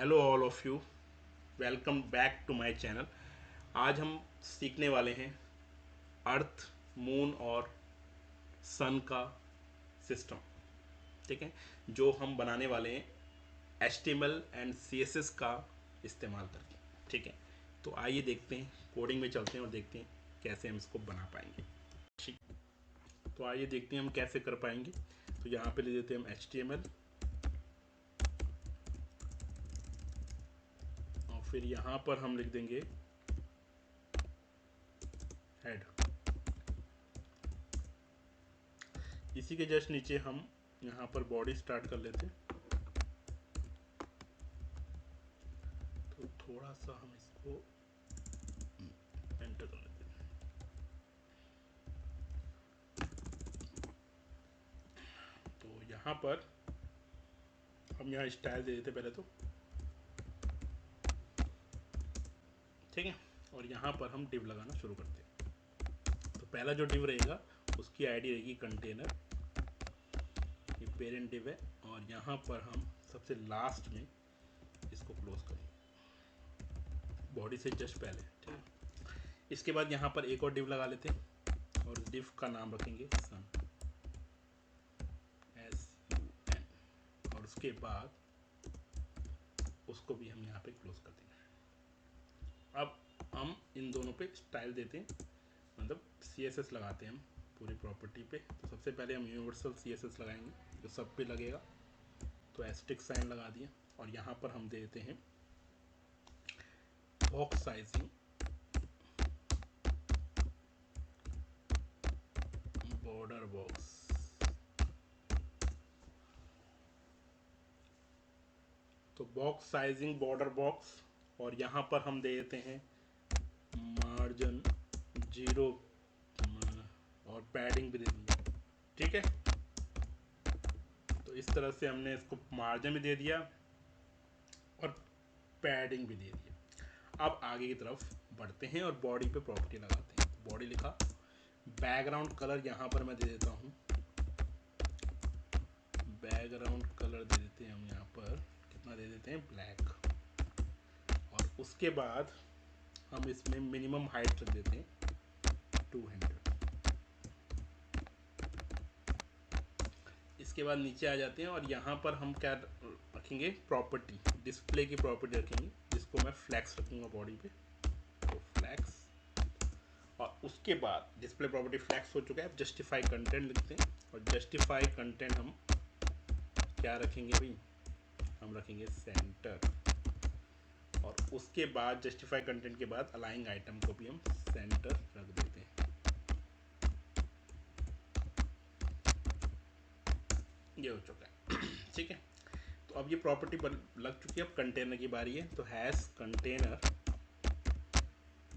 Hello all of you, welcome back to my channel. आज हम सीखने वाले हैं अर्थ, मून और सन का सिस्टम। ठीक है, जो हम बनाने वाले हैं HTML एंड CSS का इस्तेमाल करके। ठीक है, तो आइए देखते हैं, कोडिंग में चलते हैं और देखते हैं कैसे हम इसको बना पाएंगे। ठीक, तो आइए देखते हैं हम कैसे कर पाएंगे। तो यहाँ पे ले लेते हैं हम HTML और फिर यहाँ पर हम लिख देंगे हेड। इसी के जस्ट नीचे हम यहाँ पर बॉडी स्टार्ट कर लेते हैं। तो थोड़ा सा हम इसको एंटर कर लेते हैं। तो यहाँ पर हम यहाँ स्टाइल दे देते पहले तो। ठीक है, और यहाँ पर हम डिव लगाना शुरू करते हैं। तो पहला जो डिव रहेगा उसकी आईडी रहेगी कंटेनर, ये पेरेंट डिव है। और यहाँ पर हम सबसे लास्ट में इसको क्लोज करेंगे बॉडी से जस्ट पहले। ठीक है, इसके बाद यहाँ पर एक और डिव लगा लेते हैं और डिव का नाम रखेंगे सन, SUN। और उसके बाद उसको भी हम यहाँ पे क्लोज कर देंगे। अब हम इन दोनों पे स्टाइल देते हैं, मतलब CSS लगाते हैं हम पूरी प्रॉपर्टी पे। तो सबसे पहले हम यूनिवर्सल CSS लगाएंगे जो सब पे लगेगा। तो एस्टिक साइन लगा दिया और यहाँ पर हम दे देते हैं बॉक्स साइजिंग बॉर्डर बॉक्स। तो बॉक्स साइजिंग बॉर्डर बॉक्स, और यहाँ पर हम दे देते हैं मार्जिन 0 और पैडिंग भी दे देंगे। ठीक है, तो इस तरह से हमने इसको मार्जिन भी दे दिया और पैडिंग भी दे दिया। अब आगे की तरफ बढ़ते हैं और बॉडी पे प्रॉपर्टी लगाते हैं। बॉडी लिखा, बैकग्राउंड कलर यहाँ पर मैं दे देता हूँ, बैकग्राउंड कलर दे देते हैं हम यहाँ पर कितना दे देते हैं, ब्लैक। और उसके बाद हम इसमें मिनिमम हाइट रख देते हैं 200। इसके बाद नीचे आ जाते हैं और यहाँ पर हम क्या रखेंगे, प्रॉपर्टी, डिस्प्ले की प्रॉपर्टी रखेंगे जिसको मैं फ्लैक्स रखूँगा बॉडी पे। तो फ्लैक्स, और उसके बाद डिस्प्ले प्रॉपर्टी फ्लैक्स हो चुका है। अब जस्टिफाई कंटेंट लिखते हैं और जस्टिफाई कंटेंट हम क्या रखेंगे भाई, हम रखेंगे सेंटर। और उसके बाद जस्टिफाई कंटेंट के बाद अलाइंग आइटम को भी हम सेंटर रख देते हैं। ये हो चुका है। ठीक है, तो अब ये प्रॉपर्टी लग चुकी है। अब कंटेनर की बारी है। तो हैश कंटेनर,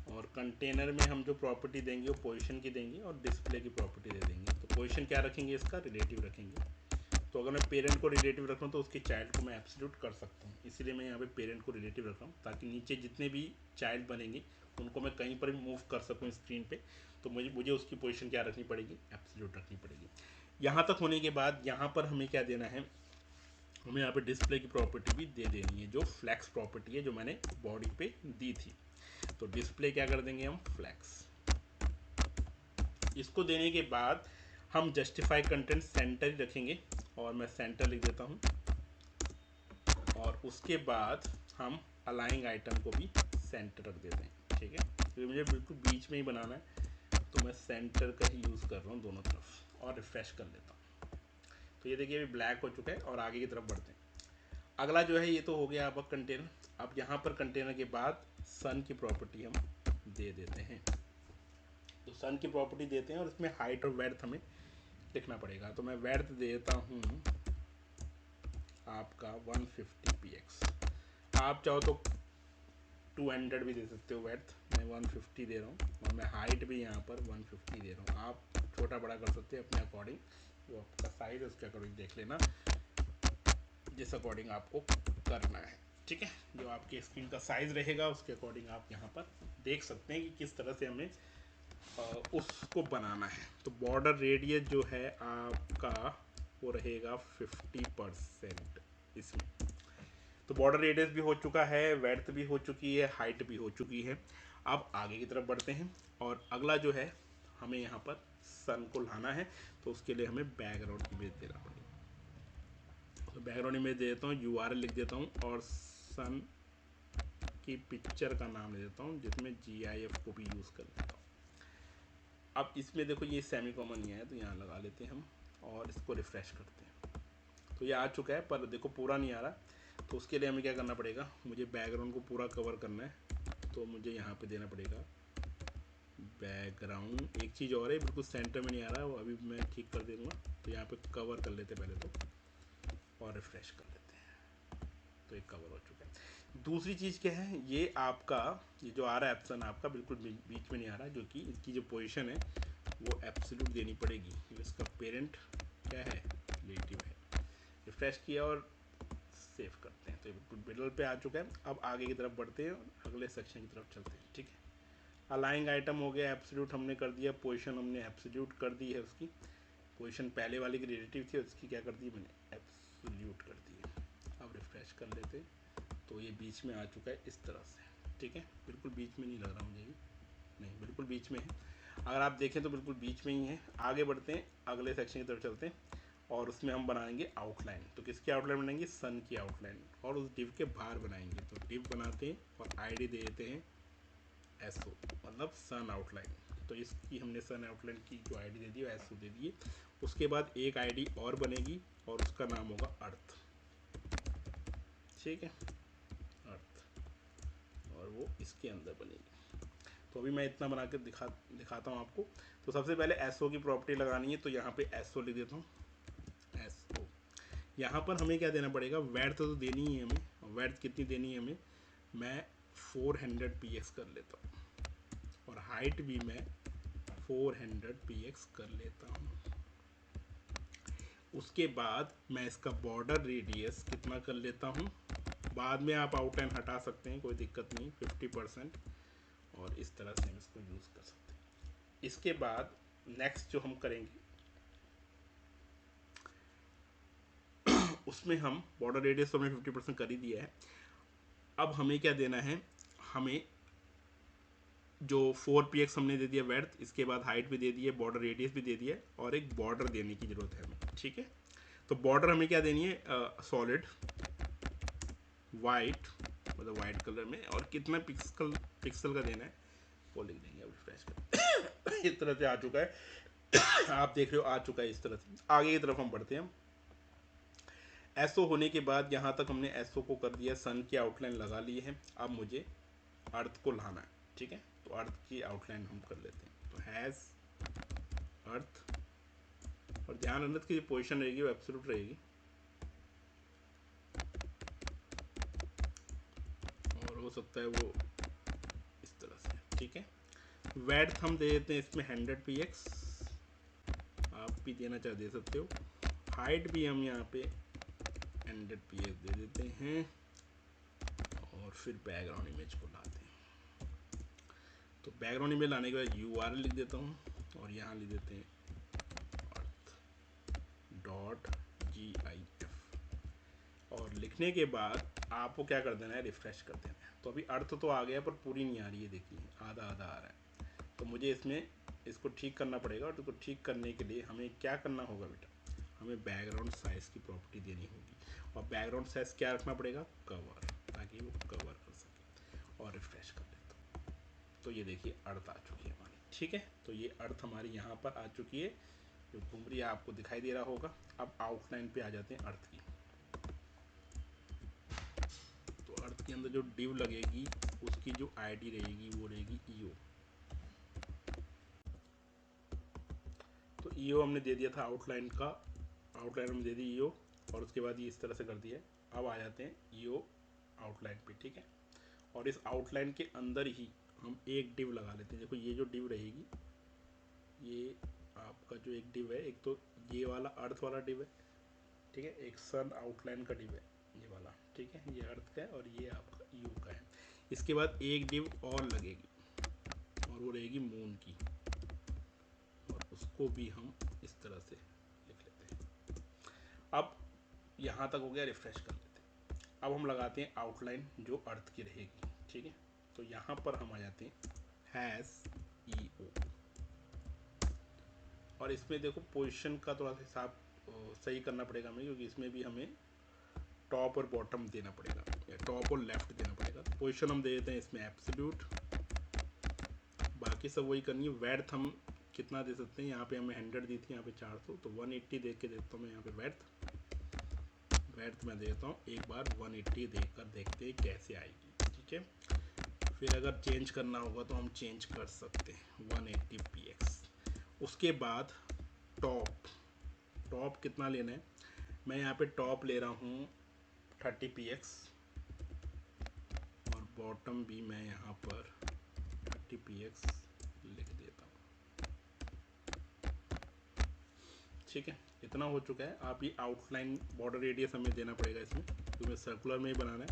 और कंटेनर में हम जो प्रॉपर्टी देंगे वो पोजीशन की देंगे और डिस्प्ले की प्रॉपर्टी दे देंगे। तो पोजीशन क्या रखेंगे, इसका रिलेटिव रखेंगे। तो अगर मैं पेरेंट को रिलेटिव रख रहा हूँ तो उसके चाइल्ड को मैं एब्सोल्यूट कर सकता हूँ, इसीलिए मैं यहाँ पे पेरेंट को रिलेटिव रख रहा हूँ ताकि नीचे जितने भी चाइल्ड बनेंगे उनको मैं कहीं पर भी मूव कर सकूँ स्क्रीन पे। तो मुझे उसकी पोजीशन क्या रखनी पड़ेगी, एब्सोल्यूट रखनी पड़ेगी। यहाँ तक होने के बाद यहाँ पर हमें क्या देना है, हमें यहाँ पे डिस्प्ले की प्रॉपर्टी भी दे देनी है, जो फ्लैक्स प्रॉपर्टी है जो मैंने बॉडी पे दी थी। तो डिस्प्ले क्या कर देंगे हम, फ्लैक्स। इसको देने के बाद हम जस्टिफाई कंटेंट सेंटर ही रखेंगे और मैं सेंटर लिख देता हूँ। और उसके बाद हम अलाइंग आइटम को भी सेंटर रख देते हैं। ठीक है, तो मुझे बिल्कुल बीच में ही बनाना है तो मैं सेंटर का ही यूज़ कर रहा हूँ दोनों तरफ, और रिफ्रेश कर लेता हूँ। तो ये देखिए अभी ब्लैक हो चुका है और आगे की तरफ बढ़ते हैं। अगला जो है, ये तो हो गया अब कंटेनर। अब यहाँ पर कंटेनर के बाद सन की प्रॉपर्टी हम दे देते हैं। तो सन की प्रॉपर्टी देते हैं और इसमें हाइट और वेड्थ हमें लिखना पड़ेगा। तो मैं वेड्थ देता हूँ आपका 150px। आप चाहो तो 200 भी दे सकते हो वेड्थ, मैं 150 दे रहा हूँ। और मैं हाइट भी यहाँ पर 150 दे रहा हूँ। आप छोटा बड़ा कर सकते हैं अपने अकॉर्डिंग, जो आपका साइज है उसके अकॉर्डिंग देख लेना, जिस अकॉर्डिंग आपको करना है। ठीक है, जो आपके स्क्रीन का साइज़ रहेगा उसके अकॉर्डिंग आप यहाँ पर देख सकते हैं कि किस तरह से हमें उसको बनाना है। तो बॉर्डर रेडियस जो है आपका वो रहेगा 50% इसमें। तो बॉर्डर रेडियस भी हो चुका है, वेड्थ भी हो चुकी है, हाइट भी हो चुकी है। अब आगे की तरफ बढ़ते हैं और अगला जो है हमें यहाँ पर सन को लाना है, तो उसके लिए हमें बैकग्राउंड इमेज देना पड़ेगा। तो बैकग्राउंड इमेज दे देता हूँ, URL लिख देता हूँ और सन की पिक्चर का नाम ले देता हूँ जिसमें GIF को भी यूज़ कर देता हूँ। अब इसमें देखो ये सेमी कॉमन ही है, तो यहाँ लगा लेते हैं हम और इसको रिफ्रेश करते हैं। तो ये आ चुका है, पर देखो पूरा नहीं आ रहा। तो उसके लिए हमें क्या करना पड़ेगा, मुझे बैकग्राउंड को पूरा कवर करना है, तो मुझे यहाँ पे देना पड़ेगा बैकग्राउंड। एक चीज़ और है, बिल्कुल सेंटर में नहीं आ रहा, वो अभी मैं ठीक कर दूँगा। तो यहाँ पे कवर कर लेते पहले तो और रिफ्रेश कर लेते हैं, तो एक कवर हो चुका है। दूसरी चीज़ क्या है, ये आपका ये जो आ रहा है ऑप्शन आपका बिल्कुल बीच में नहीं आ रहा, जो कि इसकी जो पोजीशन है वो एब्सोल्यूट देनी पड़ेगी। इसका पेरेंट क्या है, रिलेटिव है। रिफ्रेश किया और सेव करते हैं, तो ये बिल्कुल मिडल पे आ चुका है। अब आगे की तरफ बढ़ते हैं, अगले सेक्शन की तरफ चलते हैं। ठीक है, अलाइंग आइटम हो गया, एब्सोल्यूट हमने कर दिया, पोजीशन हमने एब्सोल्यूट कर दी है, उसकी पोजीशन पहले वाली की रिलेटिव थी, उसकी क्या कर दी मैंने, एब्सोल्यूट कर दी है। अब रिफ्रेश कर लेते हैं, तो ये बीच में आ चुका है इस तरह से। ठीक है, बिल्कुल बीच में नहीं लग रहा मुझे ये, नहीं बिल्कुल बीच में है। अगर आप देखें तो बिल्कुल बीच में ही है। आगे बढ़ते हैं, अगले सेक्शन की तरफ चलते हैं और उसमें हम बनाएंगे आउटलाइन। तो किसकी आउटलाइन बनाएंगे, सन की आउटलाइन, और उस डिव के बाहर बनाएंगे। तो डिव बनाते हैं और आईडी दे देते हैं SO, मतलब सन आउटलाइन। तो इसकी हमने सन आउटलाइन की जो आईडी दे दी वो SO दे दी है। उसके बाद एक आईडी और बनेगी और उसका नाम होगा अर्थ। ठीक है, अर्थ, और वो इसके अंदर बनेगी। तो अभी मैं इतना बना के दिखाता हूँ आपको। तो सबसे पहले SO की प्रॉपर्टी लगानी है, तो यहाँ पे SO लिख देता हूँ, SO। यहाँ पर हमें क्या देना पड़ेगा, वेड्थ तो देनी ही है हमें। वेड्थ कितनी देनी है हमें, मैं 400 px कर लेता हूँ, और हाइट भी मैं 400 px कर लेता हूँ। उसके बाद मैं इसका बॉर्डर रेडियस कितना कर लेता हूँ, बाद में आप आउटलाइन हटा सकते हैं, कोई दिक्कत नहीं, 50%, और इस तरह से हम इसको यूज़ कर सकते हैं। इसके बाद नेक्स्ट जो हम करेंगे उसमें हम बॉर्डर रेडियस तो हमने 50% कर ही दिया है। अब हमें क्या देना है, हमें जो 4px हमने दे दिया वेड्थ, इसके बाद हाइट भी दे दी है, बॉर्डर रेडियस भी दे दिया है, और एक बॉर्डर देने की ज़रूरत है हमें। ठीक है, तो बॉर्डर हमें क्या देनी है, सॉलिड वाइट, मतलब वाइट कलर में, और कितना पिक्सल का देना है वो लिख देंगे। अब रिफ्रेश कर इस तरह से आ चुका है आप देख रहे हो, आ चुका है इस तरह से। आगे की तरफ हम बढ़ते हैं। SO होने के बाद यहाँ तक हमने SO को कर दिया, सन की आउटलाइन लगा ली है। अब मुझे अर्थ को लाना है। ठीक है, तो अर्थ की आउटलाइन हम कर लेते हैं। तो हैज़ अर्थ, और ध्यान रखना की पोजीशन रहेगी वो एब्सोल्यूट रहेगी, और हो सकता है वो इस तरह से। ठीक है, वेड्थ हम दे देते हैं इसमें 100 px, आप भी देना चाहे दे सकते हो। हाइट भी हम यहाँ पे 100 px दे देते हैं, और फिर बैकग्राउंड इमेज को लाते हैं। तो बैकग्राउंड इमेज लाने के बाद URL लिख देता हूँ, और यहाँ लिख देते हैं .gif, और लिखने के बाद आपको क्या कर देना है, रिफ्रेश कर देना है। तो अभी अर्थ तो आ गया, पर पूरी नहीं आ रही है, देखिए आधा आधा आ रहा है। तो मुझे इसमें इसको ठीक करना पड़ेगा, और इसको ठीक करने के लिए हमें क्या करना होगा बेटा, हमें बैकग्राउंड साइज़ की प्रॉपर्टी देनी होगी, और बैकग्राउंड साइज़ क्या रखना पड़ेगा, कवर, ताकि वो कवर कर सके। और रिफ्रेश कर देता हूँ, तो ये देखिए अर्थ आ चुकी है हमारी। ठीक है, तो ये अर्थ हमारी यहाँ पर आ चुकी है, जो घूम रही है आपको दिखाई दे रहा होगा। अब आउटलाइन पे आ जाते हैं अर्थ की। तो अर्थ के अंदर जो डिव लगेगी उसकी जो आईडी रहेगी वो रहेगी EO। तो EO हमने दे दिया था आउटलाइन का, आउटलाइन हमने दे दी EO, और उसके बाद ये इस तरह से कर दिया है। अब आ जाते हैं EO आउटलाइन पे। ठीक है, और इस आउटलाइन के अंदर ही हम एक डिव लगा लेते हैं। देखो ये जो डिव रहेगी, ये आपका जो एक डिव है, एक तो ये वाला अर्थ वाला डिव है, ठीक है, एक सन आउटलाइन का डिव है ये वाला। ठीक है, ये अर्थ का है और ये आपका EO का है। इसके बाद एक डिव और लगेगी, और वो रहेगी मून की, और उसको भी हम इस तरह से लिख लेते हैं। अब यहाँ तक हो गया, रिफ्रेश कर लेते हैं। अब हम लगाते हैं आउटलाइन जो अर्थ की रहेगी, ठीक है। तो यहाँ पर हम आ जाते हैं हैश ई ओ, और इसमें देखो पोजीशन का थोड़ा सा हिसाब सही करना पड़ेगा हमें, क्योंकि इसमें भी हमें टॉप और बॉटम देना पड़ेगा, या टॉप और लेफ्ट देना पड़ेगा। तो पोजीशन हम दे देते हैं इसमें एब्सोल्यूट, बाकी सब वही करनी है। वेड्थ हम कितना दे सकते हैं, यहाँ पे हमें 100 दी थी, यहाँ पे 400, तो 180 देख के देखता हूँ मैं यहाँ पे वेड्थ मैं देता हूँ एक बार 180 देकर देखते हैं कैसे आएगी, ठीक है। फिर अगर चेंज करना होगा तो हम चेंज कर सकते हैं 180 px। उसके बाद टॉप कितना लेना है, मैं यहाँ पे टॉप ले रहा हूँ 30 px, और बॉटम भी मैं यहाँ पर 30 px लिख देता हूँ, ठीक है। इतना हो चुका है। आप ये आउटलाइन बॉर्डर रेडियस हमें देना पड़ेगा इसमें, क्योंकि सर्कुलर में ही बनाना है,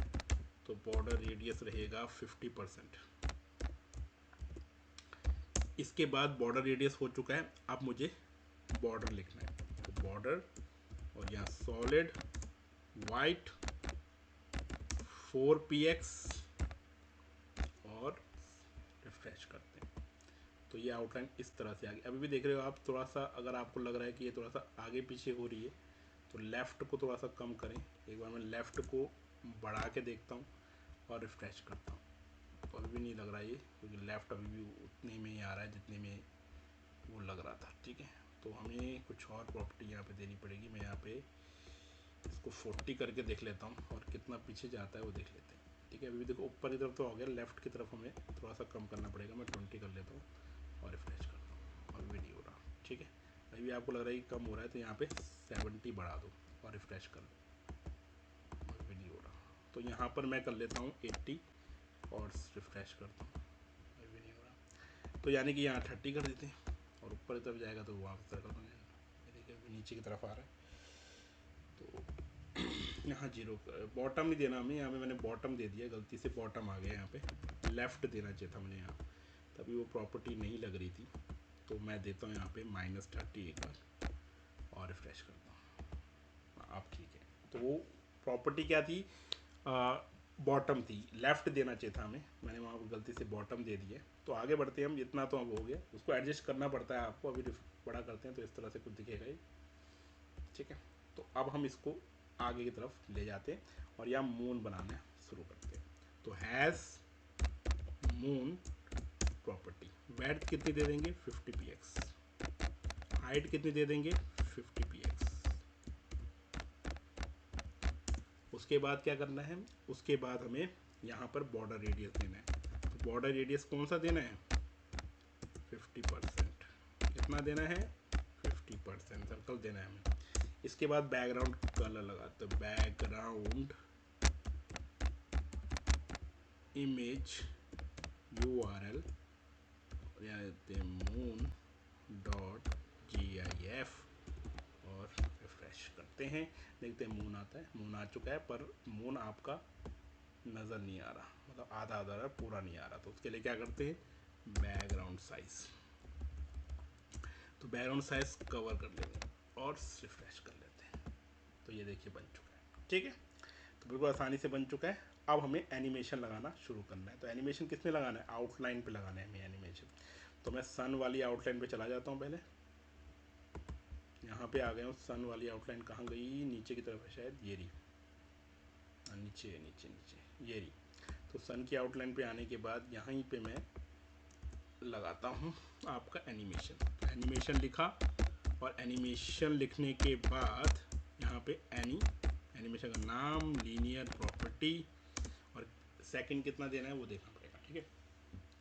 तो बॉर्डर रेडियस रहेगा 50%। इसके बाद बॉर्डर रेडियस हो चुका है, अब मुझे बॉर्डर लिखना है, तो बॉर्डर और यहाँ सॉलिड वाइट 4px और रिफ्रेश करते हैं, तो ये आउटलाइन इस तरह से आ गई। अभी भी देख रहे हो आप, थोड़ा सा अगर आपको लग रहा है कि ये थोड़ा सा आगे पीछे हो रही है, तो लेफ़्ट को थोड़ा सा कम करें। एक बार मैं लेफ़्ट को बढ़ा के देखता हूँ और रिफ्रेश करता हूँ, तो अभी भी नहीं लग रहा है ये, क्योंकि लेफ़्ट अभी भी उतने में ही आ रहा है जितने में वो लग रहा था, ठीक है। तो हमें कुछ और प्रॉपर्टी यहाँ पे देनी पड़ेगी। मैं यहाँ पे इसको 40 करके देख लेता हूँ, और कितना पीछे जाता है वो देख लेते हैं, ठीक है। अभी भी देखो ऊपर की तरफ तो हो गया, लेफ़्ट की तरफ हमें थोड़ा सा कम करना पड़ेगा। मैं 20 कर लेता हूँ और रिफ्रेश करता हूँ, अभी भी नहीं हो रहा, ठीक है। अभी भी आपको लग रहा है कि कम हो रहा है, तो यहाँ पे 70 बढ़ा दो और रिफ्रेश कर लो, अभी भी नहीं हो रहा। तो यहाँ पर मैं कर लेता हूँ 80 और रिफ्रेश करता हूँ, अभी भी नहीं हो रहा। तो यानी कि यहाँ 30 कर देते हैं, और ऊपर की तरफ जाएगा तो वहाँ सर्कल बन जाएगा। देखिए अभी नीचे की तरफ आ रहा है, तो यहाँ 0 बॉटम नहीं देना हमें, यहाँ पे मैंने बॉटम दे दिया, गलती से बॉटम आ गया, यहाँ पे लेफ़्ट देना चाहिए था मैंने यहाँ, तभी वो प्रॉपर्टी नहीं लग रही थी। तो मैं देता हूँ यहाँ पे -30 एक बार और रिफ्रेश करता हूँ, अब ठीक है। तो वो प्रॉपर्टी क्या थी, बॉटम थी, लेफ़्ट देना चाहिए था हमें, मैंने वहाँ पर गलती से बॉटम दे दिया। तो आगे बढ़ते हैं हम, इतना तो अब हो गया, उसको एडजस्ट करना पड़ता है आपको। अभी बड़ा करते हैं तो इस तरह से कुछ दिखेगा ही, ठीक है। तो अब हम इसको आगे की तरफ ले जाते हैं और यहाँ मून बनाना शुरू करते हैं। तो हैज़ मून प्रॉपर्टी, वेड्थ कितनी दे देंगे 50 px, हाइट कितनी दे देंगे 50 px। उसके बाद क्या करना है, उसके बाद हमें यहाँ पर बॉर्डर रेडियस देना है। तो बॉर्डर रेडियस कौन सा देना है 50%, कितना देना है 50%, सर्कल देना है हमें। इसके बाद बैकग्राउंड कलर लगाते हैं, बैकग्राउंड इमेज URL moon.gif और रिफ्रेश करते हैं, देखते हैं मून आता है। मून आ चुका है, पर मून आपका नज़र नहीं आ रहा, मतलब आधा आधा रहा, पूरा नहीं आ रहा। तो उसके लिए क्या करते हैं, बैकग्राउंड साइज, तो बैकग्राउंड साइज कवर कर लेंगे और रिफ्रेश कर लेते हैं। तो ये देखिए बन चुका है, ठीक है। तो बिल्कुल आसानी से बन चुका है। अब हमें एनिमेशन लगाना शुरू करना है। तो एनिमेशन किस में लगाना है, आउटलाइन पे लगाना है हमें एनिमेशन। तो मैं सन वाली आउटलाइन पे चला जाता हूँ, पहले यहाँ पे आ गया हूँ। सन वाली आउटलाइन कहाँ गई, नीचे की तरफ है शायद, ये रही, नीचे नीचे नीचे ये रही। तो सन की आउटलाइन पे आने के बाद यहीं पे मैं लगाता हूँ आपका एनिमेशन। तो एनिमेशन लिखा, और एनिमेशन लिखने के बाद यहाँ पे एनिमेशन का नाम, लीनियर प्रॉपर्टी, और सेकंड कितना देना है वो देखना पड़ेगा, ठीक है।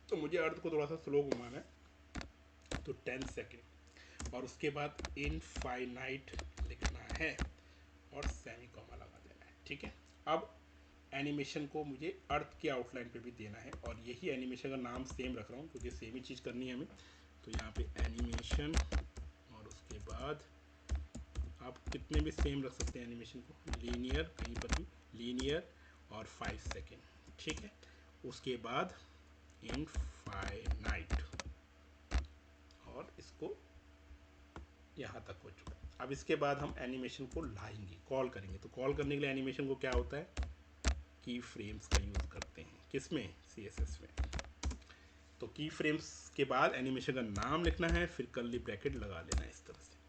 तो मुझे अर्थ को थोड़ा सा स्लो घुमाना है, तो 10 सेकेंड, और उसके बाद इनफाइनाइट लिखना है और सेमी कॉमा लगा देना है, ठीक है। अब एनिमेशन को मुझे अर्थ की आउटलाइन पे भी देना है, और यही एनिमेशन का नाम सेम रख रहा हूँ क्योंकि सेम ही चीज़ करनी है हमें। तो यहाँ पे एनिमेशन, और उसके बाद आप कितने भी सेम रख सकते हैं एनिमेशन को, लीनियर, कहीं पर भी लीनियर, और 5 सेकेंड, ठीक है। उसके बाद इनफाइनाइट, और इसको यहाँ तक हो चुका है। अब इसके बाद हम एनिमेशन को लाएंगे, कॉल करेंगे। तो कॉल करने के लिए एनिमेशन को क्या होता है, की फ्रेम्स का यूज़ करते हैं। किसमें? CSS में। तो की फ्रेम्स के बाद एनिमेशन का नाम लिखना है, फिर कर्ली ब्रैकेट लगा लेना है इस तरह से।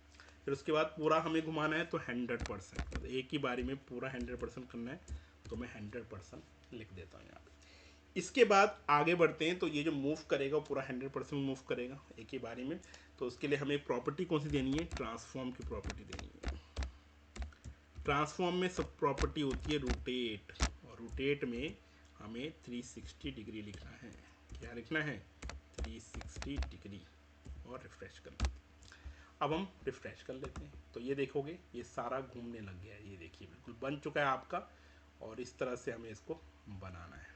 फिर उसके बाद पूरा हमें घुमाना है तो 100%, तो एक ही बारी में पूरा 100% करना है, तो मैं 100% लिख देता हूँ यहाँ पे। इसके बाद आगे बढ़ते हैं, तो ये जो मूव करेगा वो पूरा 100% मूव करेगा एक ही बारी में। तो उसके लिए हमें प्रॉपर्टी कौन सी देनी है? ट्रांसफॉर्म की प्रॉपर्टी देनी है। ट्रांसफॉर्म में सब प्रॉपर्टी होती है रोटेट, और रोटेट में हमें 360 डिग्री लिखना है। क्या लिखना है? 360 डिग्री, और रिफ्रेश कर लेते हैं। अब हम रिफ्रेश कर लेते हैं, तो ये देखोगे ये सारा घूमने लग गया है। ये देखिए बिल्कुल बन चुका है आपका, और इस तरह से हमें इसको बनाना है।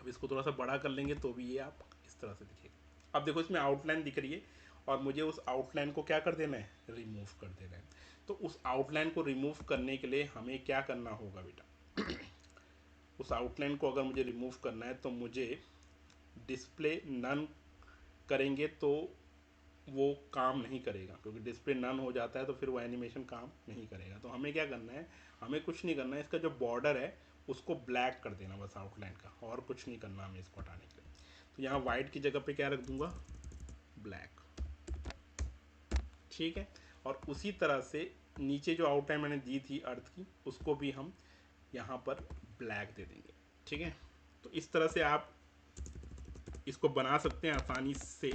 अब इसको थोड़ा सा बड़ा कर लेंगे तो भी ये आप इस तरह से दिखेगा। अब देखो इसमें आउटलाइन दिख रही है, और मुझे उस आउटलाइन को क्या कर देना है? रिमूव कर देना है। तो उस आउटलाइन को रिमूव करने के लिए हमें क्या करना होगा बेटा? उस आउटलाइन को अगर मुझे रिमूव करना है तो मुझे डिस्प्ले नन करेंगे तो वो काम नहीं करेगा, क्योंकि डिस्प्ले नन हो जाता है तो फिर वो एनिमेशन काम नहीं करेगा। तो हमें क्या करना है? हमें कुछ नहीं करना है, इसका जो बॉर्डर है उसको ब्लैक कर देना बस आउटलाइन का, और कुछ नहीं करना हमें इसको हटाने के लिए। तो यहाँ वाइट की जगह पे क्या रख दूंगा? ब्लैक। ठीक है। और उसी तरह से नीचे जो आउटलाइन मैंने दी थी अर्थ की, उसको भी हम यहाँ पर ब्लैक दे देंगे। ठीक है। तो इस तरह से आप इसको बना सकते हैं आसानी से,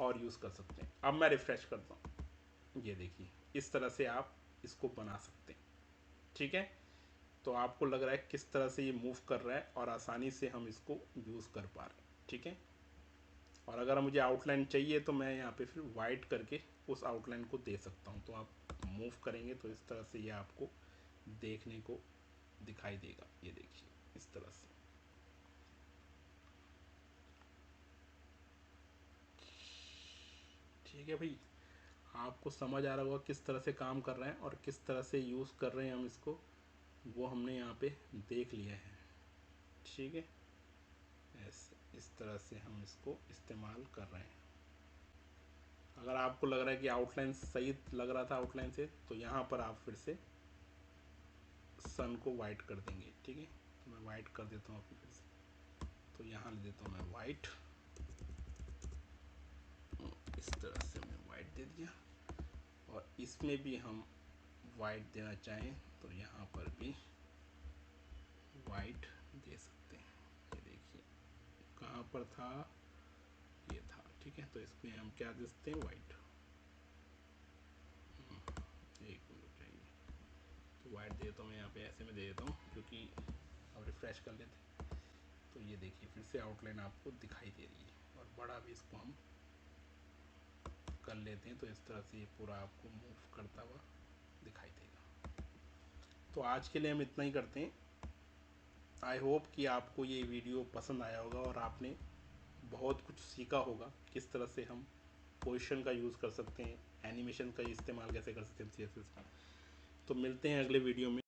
और यूज़ कर सकते हैं। अब मैं रिफ्रेश करता हूँ, ये देखिए इस तरह से आप इसको बना सकते हैं। ठीक है। तो आपको लग रहा है किस तरह से ये मूव कर रहा है, और आसानी से हम इसको यूज़ कर पा रहे हैं। ठीक है। और अगर मुझे आउटलाइन चाहिए तो मैं यहाँ पे फिर वाइट करके उस आउटलाइन को दे सकता हूँ। तो आप मूव करेंगे तो इस तरह से ये आपको देखने को दिखाई देगा। ये देखिए इस तरह से। ठीक है भाई, आपको समझ आ रहा होगा किस तरह से काम कर रहे हैं और किस तरह से यूज़ कर रहे हैं हम इसको, वो हमने यहाँ पे देख लिया है। ठीक है। ऐसे इस तरह से हम इसको इस्तेमाल कर रहे हैं। अगर आपको लग रहा है कि आउटलाइन सही लग रहा था आउटलाइन से, तो यहाँ पर आप फिर से सन को वाइट कर देंगे। ठीक है। तो मैं वाइट कर देता हूँ अभी फिर से, तो यहाँ ले देता हूँ मैं वाइट, इस तरह से मैं वाइट दे दिया। और इसमें भी हम वाइट देना चाहें तो यहाँ पर भी वाइट दे सकते हैं। ये देखिए कहाँ पर था? ये था। ठीक है। तो इसमें हम क्या दे सकते हैं? वाइट। एक मिनट चाहिए, तो वाइट दे देता हूँ मैं यहाँ पे, ऐसे में दे देता हूँ, क्योंकि अब रिफ्रेश कर लेते हैं। तो ये देखिए फिर से आउटलाइन आपको दिखाई दे रही है, और बड़ा भी इसको हम कर लेते हैं, तो इस तरह से ये पूरा आपको मूव करता हुआ दिखाई देगा। तो आज के लिए हम इतना ही करते हैं। आई होप कि आपको ये वीडियो पसंद आया होगा, और आपने बहुत कुछ सीखा होगा किस तरह से हम पोजीशन का यूज़ कर सकते हैं, एनिमेशन का इस्तेमाल कैसे कर सकते हैं CSS का। तो मिलते हैं अगले वीडियो में।